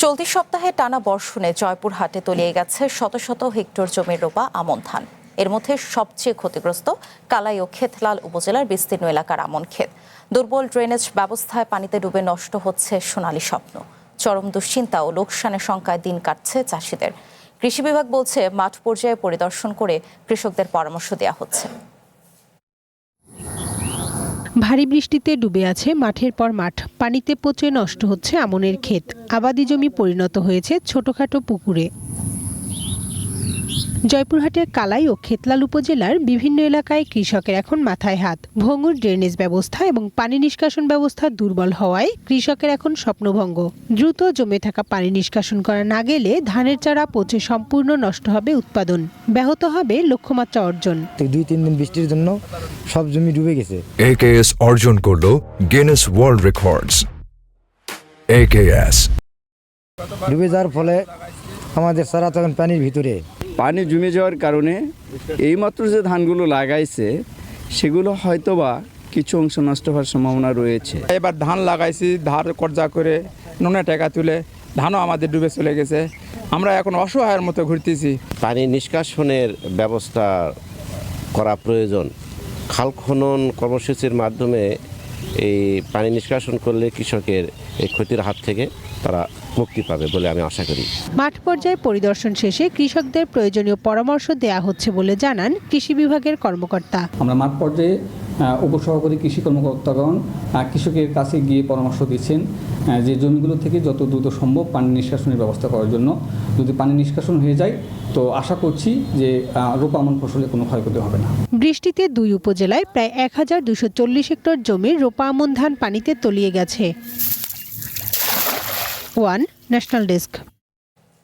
চলতি সপ্তাহে টানা বর্ষণে জয়পুরহাটে তলিয়ে গেছে শত শত হেক্টর জমির রোপা আমন ধান। এর মধ্যে সবচেয়ে ক্ষতিগ্রস্ত কালাই ও ক্ষেতলাল উপজেলার বিস্তীর্ণ এলাকার আমন ক্ষেত। দুর্বল ড্রেনেজ ব্যবস্থায় পানিতে ডুবে নষ্ট হচ্ছে সোনালী স্বপ্ন। চরম দুশ্চিন্তা ও লোকসানের শঙ্কায় দিন কাটছে চাষিদের। কৃষি বিভাগ বলছে মাঠ পর্যায়ে পরিদর্শন করে কৃষকদের পরামর্শ দেওয়া হচ্ছে। ভারী বৃষ্টিতে ডুবে আছে মাঠের পর মাঠ, পানিতে পচে নষ্ট হচ্ছে আমনের ক্ষেত। আবাদি জমি পরিণত হয়েছে ছোটখাটো পুকুরে। জয়পুরহাটের কালাই ও ক্ষেতলাল উপজেলার বিভিন্ন এলাকায় কৃষকের এখন মাথায় হাত। ভঙ্গুর ড্রেনেজ ব্যবস্থা এবং পানি নিষ্কাশন ব্যবস্থা দুর্বল হওয়ায় কৃষকের এখন স্বপ্নভঙ্গ। দ্রুত জমে থাকা পানি নিষ্কাশন করা না গেলে ধানের চারা পচে সম্পূর্ণ নষ্ট হবে উৎপাদন, ব্যাহত হবে লক্ষ্যমাত্রা অর্জন। 2-3 দিন বৃষ্টির জন্য সব জমি ডুবে গেছে। AKS অর্জন করলো গিনেস ওয়ার্ল্ড রেকর্ডস। AKS ডুবে যাওয়ার ফলে আমাদের চারা তখন পানির ভিতরে। পানি জমে যাওয়ার কারণে এইমাত্র যে ধানগুলো লাগাইছে সেগুলো হয়তোবা কিছু অংশ নষ্ট হওয়ার সম্ভাবনা রয়েছে। এবার ধান লাগাইছি, ধার কর্জা করে নোনা টাকা তুলে ধানও আমাদের ডুবে চলে গেছে। আমরা এখন অসহায়ের মতো ঘুরতেছি। পানি নিষ্কাশনের ব্যবস্থা করা প্রয়োজন। খাল খনন কর্মসূচির মাধ্যমে এই পানি নিষ্কাশন করলে কৃষকের এই ক্ষতির হাত থেকে তারা মুক্তি পাবে বলে আমি আশা করি। মাঠ পর্যায়ে পরিদর্শন শেষে কৃষকদের প্রয়োজনীয় পরামর্শ দেয়া হচ্ছে বলে জানান কৃষি বিভাগের কর্মকর্তা। আমরা মাঠ পর্যায়ে উপসহকারী কৃষি কর্মকর্তাগণ কৃষকের কাছে গিয়ে পরামর্শ দিচ্ছেন যে জমিগুলো থেকে যত দ্রুত সম্ভব পানি নিষ্কাশনের ব্যবস্থা করার জন্য। যদি পানি নিষ্কাশন হয়ে যায় তো আশা করছি যে রোপা আমন ফসলে কোনো ক্ষয়ক্ষতি হবে না। বৃষ্টিতে দুই উপজেলায় প্রায় 1240 হেক্টর জমির রোপা আমন ধান পানিতে তলিয়ে গেছে। One national desk.